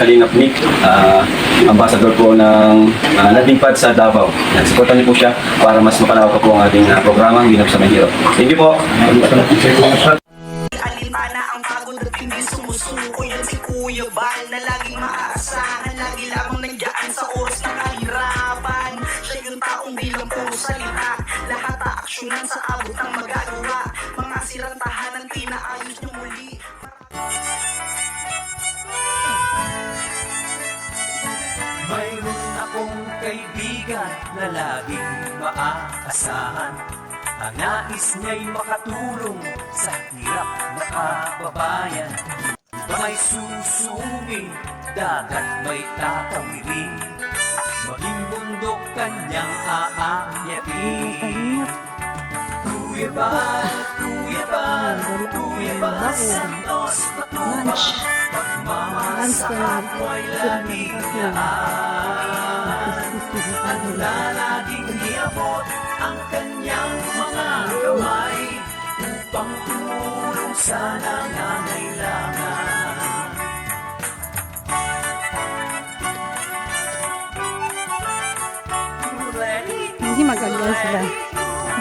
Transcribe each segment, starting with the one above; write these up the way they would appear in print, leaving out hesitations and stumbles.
Kalingap Nick, ambassador po ng landing pad sa Davao. Nagsuportan niyo po siya para mas mapalawak po ang ating programang Ginap sa Mahirap. Thank you po. Alintana ang pagod at hindi sumusuko. Yan si Kuya Bal na laging maaasahan. Lagi lamang nandiyan sa oras ng kahirapan. Siya yung taong bilang puro salita. Lahat aaksyonan sa abot ng magagawa. Mga sirang tahanan pinaayos niyo muli. Mayroon akong kaibigan na laging maaasahan. Ang nais niya'y makatulong sa hirap na kababayan. May susuming, dagat may tatawirin. Maging bundok kanyang aakyatin. Kuya Bal, Kuya Bal, Kuya Bal, Santos Matubang. Pagmamahal sa kapwa'y laging laan. Handa laging iabot ang kanyang mga kamay upang tumulong sa nangangailangan. Hindi maganda sila.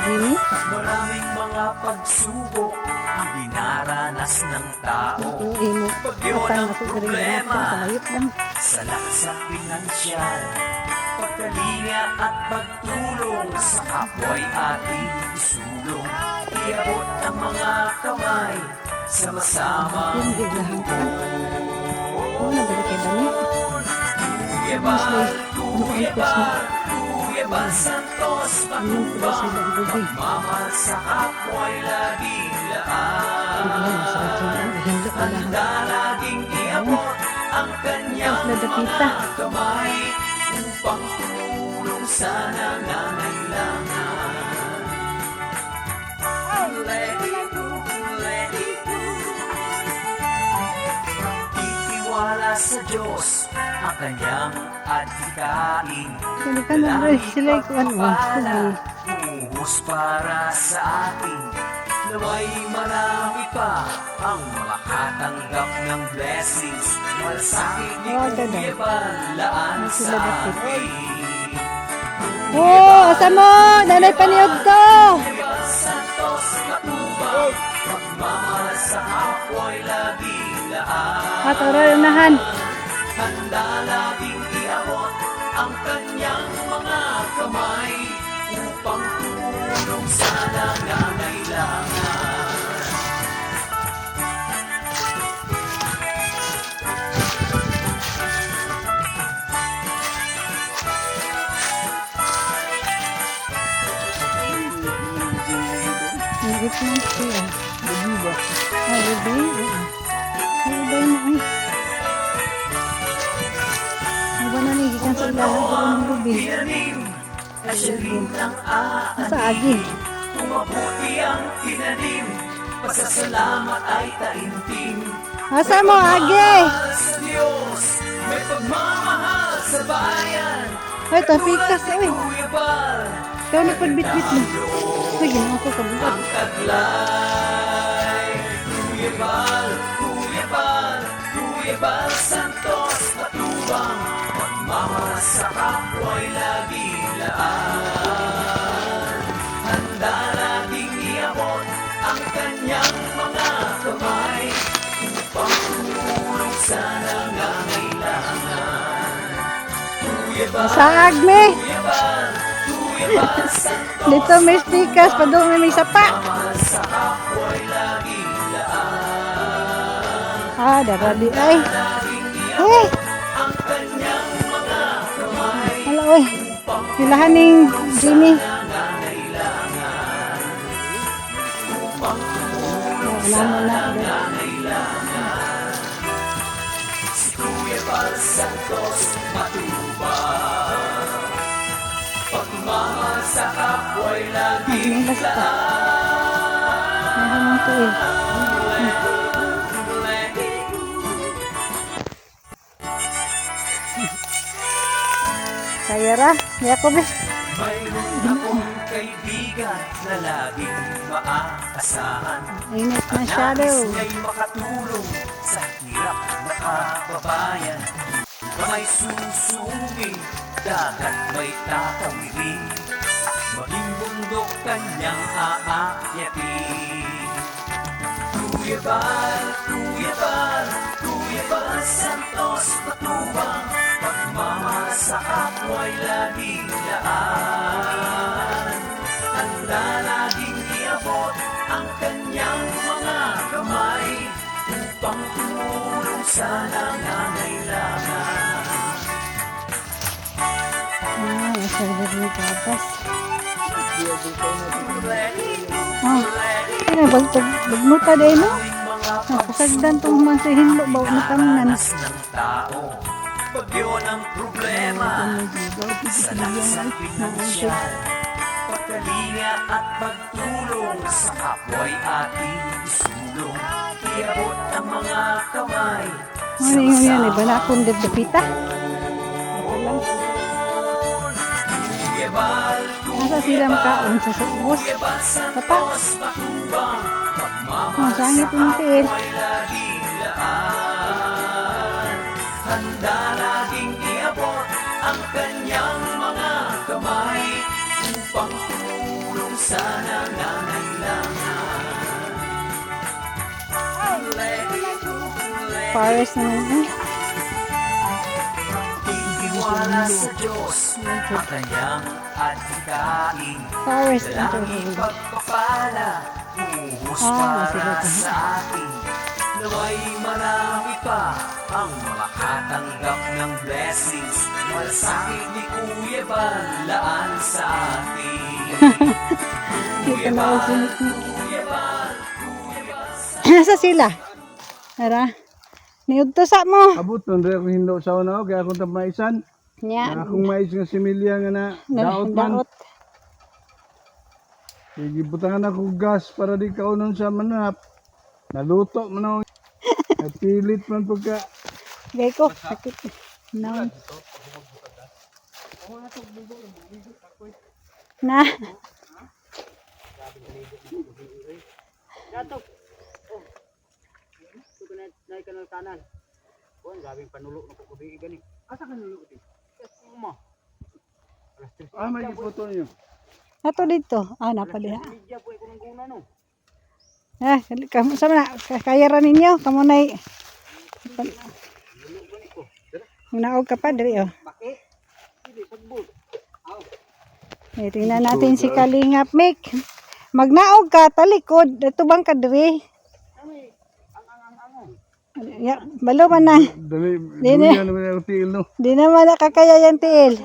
Jimmy? Maraming mga pagsubok ang dinaranas ng tao. Imo. Pagyon Patang ang ako sa rin problema Kalayot lang. sa laksa pinansyal. Pagkalinga at pagtulong sa kapwa'y ating isulong. Iabot ang mga kamay, sama-sama Yung biglahan ka. Oo, nabalik kay Dani. Kuya Bal, Kuya Bal, Kuya Bal Santos Matubang. Pagmamahal sa kapwa'y laging laan. Handa laging iabot ang kanyang mga kamay upang tumulong sa nangangailangan. Let it go, let it go. Itiwala sa Diyos ang kanyang adhikain. Hindi ka naman sila ikuan mo. Umuhos para sa atin. Naway marami pa ang makatanggap ng blessings. Malasakit ni Kuya Bal, laan sa atin. Oh, asa mo? Nanay paniog to. Kuya Bal Santos Matubang. Pagmamahal sa kapwa'y laging laan. At oras unahan. Handa laging iabot ang kanyang mga kamay upang tumulong sa nangangailangan. Nagit mo siya. Gabi ba? Ah, gabi? Gabi na ay. Diba na nagigikan sa ilahan ko ng gabi? Sa agi. Kung mabuti ang tinanim, pasasalamat ay taimtim. Asa mo, agi? Sa Diyos, may pagmamahal sa bayan. Ay, tapikas. Ay, Kuya Bal, ikaw nagpagbit-bit mo. Ay, ginawa ko sa buwan. ang taglay. Kuya Bal, Kuya Bal, Kuya Bal Santos Matubang. Pagmamahal sa kapwa'y laging laan. Handa laging iabot ang kanyang mga kamay upang tumulong sa nangangailangan. Kuya Bal, Saag me. Kuya Bal, Kuya Bal Santos. Dito may stikas, padung may sapa. Pagmamahal sa kapwa'y laging laan. Ah, daradi ay. Laging Hey, iabot ang kanyang mga kamay hala oy. Pilahan ning Jimmy. nangangailangan. Upang tumulong sa Alam mo na. nangangailangan. Si Kuya Bal Santos Matubang. Pagmamahal sa kapwa'y laging Basta. laan. Meron mo to eh. Kaya ra, di ako be. Mayroon akong kaibigan na laging maaasahan. Init na Ang siya daw. nais niya'y makatulong sa hirap na kababayan. May susubing, dagat may tatawirin, maging bundok kanyang aakyatin. Kuya Bal, Kuya Bal, Kuya Bal Santos Matubang, pagmamahal sa kapwa'y laging laan. Handa laging iabot ang kanyang mga kamay upang tumulong sa nangangailangan. Masagot ni Papas. Oh, Ano, bagmuta din, no? Kasagdan tong man sa hinlo, bawa na tamunan. ng tao, bagyo ng problema, sa laksang pinansyal, pagkalinga at pagtulong sa kapwa'y ating isulong. Iabot ang mga kamay Ano yung yan, iba na akong dagdapita. Nasa sila makaon sa subos. Pata. Masangit yung tiil. Handa laging iabot ang kanyang mga kamay upang tumulong sa nangangailangan. Pares naman. Tiwala sa Diyos ang kanyang adhikain. Pares ang Dalangin tawag. pagpapala, buhos Ah, para sige. sa atin. Naway marami pa ang makatanggap ng blessings. Malasakit ni Kuya Bal, laan sa atin. Dito na ako sunod. Kuya Bal, Nasa sila? Tara. Niugto sa mo. Abot nun rin akong hindo sa una kaya akong tamaisan. Nya. Akong mais nga similya nga na daot man. Daot. Sige, butangan ako gas para di kaunon sa manap. Naluto man ako. Napilit man pagka. Gay ko. Sakit. No. Na. Ah, may ipoto niyo. Ato dito. Ah, napaliha. Kamu sama na. Kayaran ninyo. Kamu na naog ka pa diri oh. Tingnan natin si Kalingap Mick. Magnaog ka talikod. Ito bang ka diri? Ya, balo man na. Dali, Dine. duyan naman ako tiil no. Di naman nakakaya yan tiil.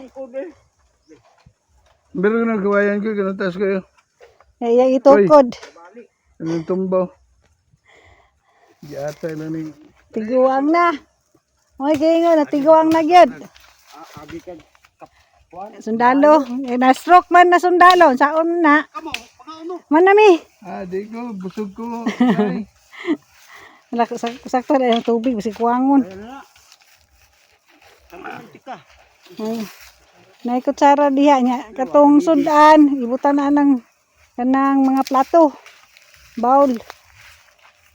Pero nang kawayan ko, ganatas kayo. Yang itukod. Anong tumbaw. Yata lang ni. Tiguang na. Oy, kayo na tiguang na gyud. Sundalo. Na-stroke man na sundalo. Saon na. Manami. Ah, di ko, busog ko. Ay. Sakto na yung tubig. Basi kuwangon. Naikutsara diha niya. Katong sudan. Ibutan na ng kanang mga plato. Bowl.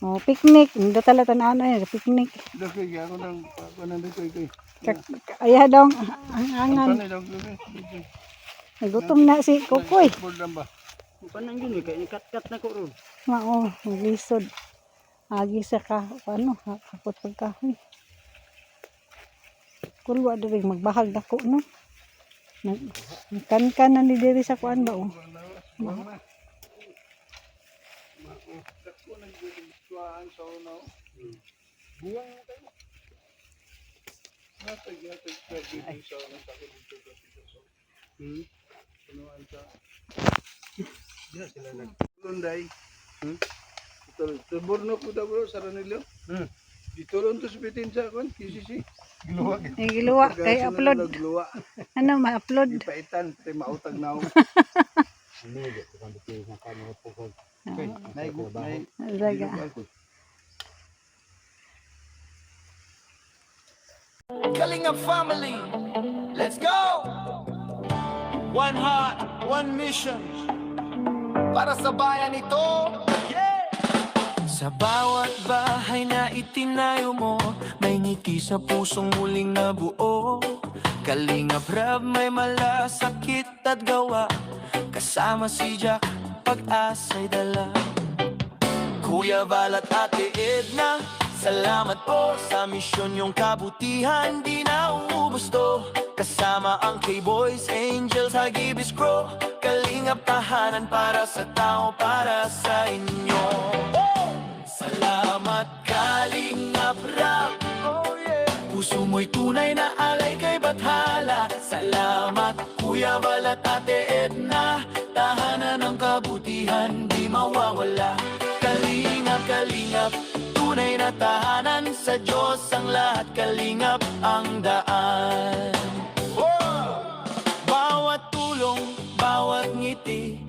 Oh, picnic. Hindi tala tanaw na yun. Picnic. Dako, ako nang dito ito. Ayaw daw ang angan. Panay daw ko. Nagutom na si Kukoy. Bordam ba? Panang yun eh, kaya kat na ko ron. Mao, lisod. Agi sa ka, ano, kapot pagkahoy. Kulwa diri magbahag dako no. Kan na ni diri sa kuan ba oh. Lunday. Ito burno ko daw bro sa Ranilio. Dito ron to sabitin sa kon KCC. Giluwa. Ay giluwa kay upload. Giluwa. Ano ma-upload? Ipaitan tay mautag na ako. Nay. Alaga. Kalingap family, let's go! One heart, one mission. Para sa bayan ito, yeah! Sa bawat bahay na itinayo mo, may ngiti sa pusong muling nabuo. Kalingap Rab, may malasakit at gawa, kasama si Jack, pag-asa'y dala. Kuya Val at Ate Edna, salamat po sa misyon yung kabutihan, di na uubos to. Kasama ang K-Boys, Angels, Hagibis Crow, kalingap tahanan para sa tao, para sa inyo. Salamat Kalingap Rab, puso mo'y tunay na alay kay Bathala. Salamat Kuya Val at Ate Edna, tahanan ng kabutihan di mawawala. Kalingap, kalingap, tunay na tahanan, sa Diyos ang lahat, kalingap ang daan. Bawat tulong, bawat ngiti,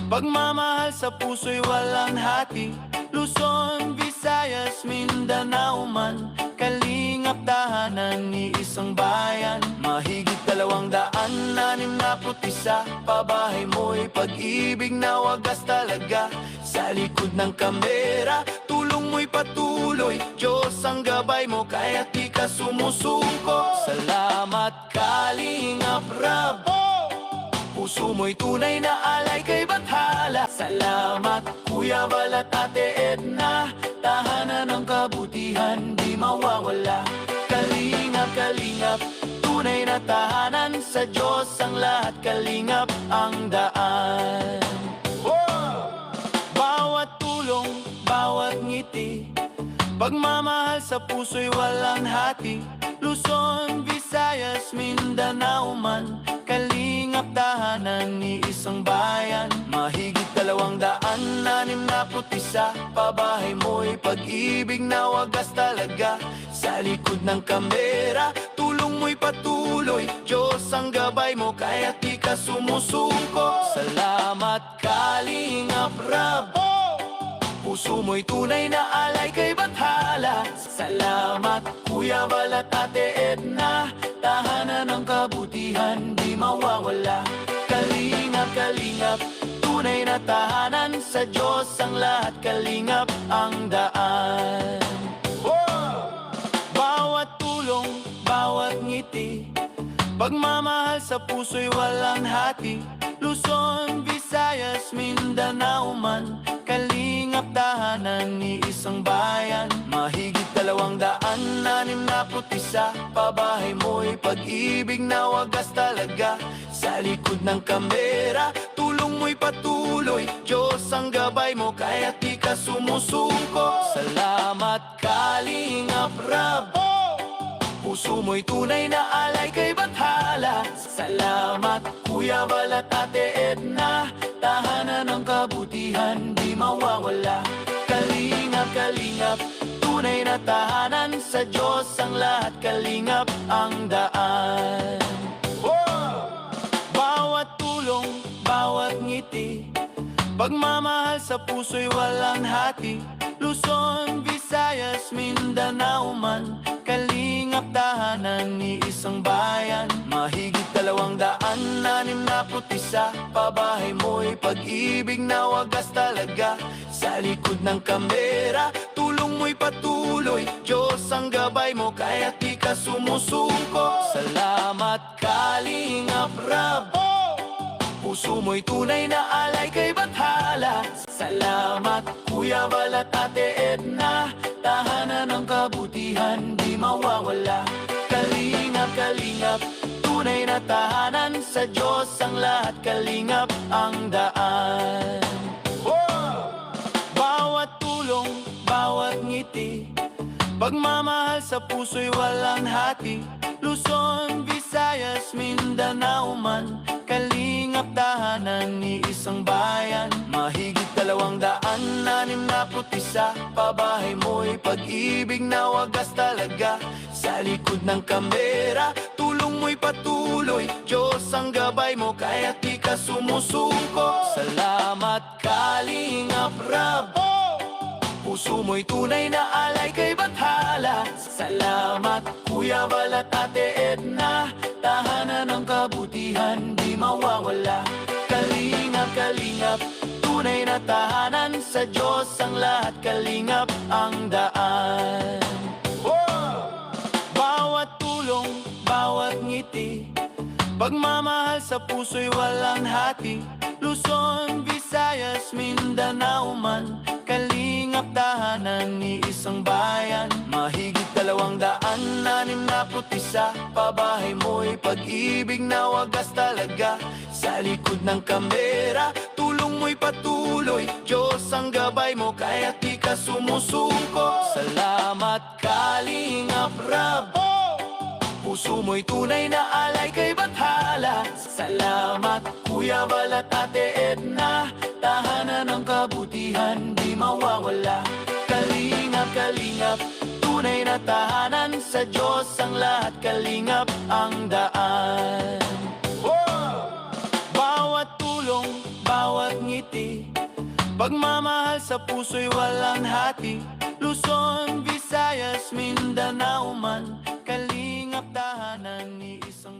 pagmamahal sa puso'y walang hati. Luzon, Visayas, Mindanao man, kalingap tahanan ni isang bayan. Mahigit 261, pabahay mo'y pag-ibig na wagas talaga. Sa likod ng kamera, tulong mo'y patuloy, Diyos ang gabay mo, kaya di ka sumusuko. Salamat Kalingap Rab, puso mo'y tunay na alay kay Bathala. Salamat Kuya Val at Ate Edna, tahanan ng kabutihan di mawawala. Kalingap, kalingap, tunay na tahanan, sa Diyos ang lahat, kalingap ang daan. Bawat tulong, bawat ngiti, pagmamahal sa puso'y walang hati. Luzon, Visayas, Mindanao man, kalingap tahanan ni isang bayan. Mahigit 261, pabahay mo'y pag-ibig na wagas talaga. Sa likod ng kamera, tulong mo'y patuloy, Diyos ang gabay mo, kaya di ka sumusuko. Salamat Kalingap Rab, puso mo'y tunay na alay kay Bathala. Salamat Kuya Val at Ate Edna, tahanan ng kabutihan di mawawala. Kalingap, kalingap, tunay na tahanan, sa Diyos ang lahat, kalingap ang daan. Bawat tulong, bawat ngiti, pagmamahal sa puso'y walang hati. Luzon, Visayas, Mindanao man, kalingap tahanan ni isang bayan. Mahigit 261, pabahay mo'y pag-ibig na wagas talaga. Sa likod ng kamera, tulong mo'y patuloy, Diyos ang gabay mo, kaya di ka sumusuko. Salamat Kalingap Rab, puso mo'y tunay na alay kay Bathala. Salamat Kuya Val at Ate Edna, tahanan ng kabutihan di mawawala. Kalingap, kalingap, tunay na tahanan, sa Diyos ang lahat, kalingap ang daan. Bawat tulong, bawat ngiti, pagmamahal sa puso'y walang hati. Luzon, Visayas, Mindanao man, kalingap tahanan ni isang bayan. Mahigit 261, pabahay mo'y pag-ibig na wagas talaga. Sa likod ng kamera, tulong mo'y patuloy, Diyos ang gabay mo, kaya di ka sumusuko. Salamat Kalingap Rab, puso mo'y tunay na alay kay Bathala. Salamat Kuya Val at Ate Edna, tahanan ng kabutihan di mawawala. Kalingap, kalingap, tunay na tahanan, sa Diyos ang lahat, kalingap ang daan. Bawat tulong, bawat ngiti, pagmamahal sa puso'y walang hati. Luzon, Visayas, Mindanao man, kalingap tahanan ni isang bayan. Mahigit 261, pabahay mo'y pag-ibig na wagas talaga. Sa likod ng kamera, tulong mo'y patuloy, Diyos ang gabay mo, kaya di ka sumusuko. Salamat Kalingap Rab, puso mo'y tunay na alay kay Bathala. Salamat Kuya Val at Ate Edna, tahanan ng kabutihan di mawawala. Kalingap Kalingap, tunay na tahanan. Sa Diyos ang lahat, kalingap ang daan. Bawat tulong, bawat ngiti, pagmamahal sa puso'y walang hati. Luzon, Visayas, Mindanao man, kalingap tahanan ni isang bayan. Mahigit 261, pabahay mo'y pag-ibig na wagas talaga. Sa likod ng kamera, tulong mo'y patuloy. Diyos ang gabay mo, kaya't di ka sumusuko. Salamat Kalingap Rab, puso mo'y tunay na alay kay Bathala. Salamat Kuya Bal at Ate Edna, tahanan ng kabutihan di mawawala. Kalingap, tunay na tahanan. Sa Diyos ang lahat, kalingap ang daan. Bawat tulong, bawat ngiti, pagmamahal sa puso'y walang hati. Luzon, Visayas, Mindanao man, kalingap tahanan ni isang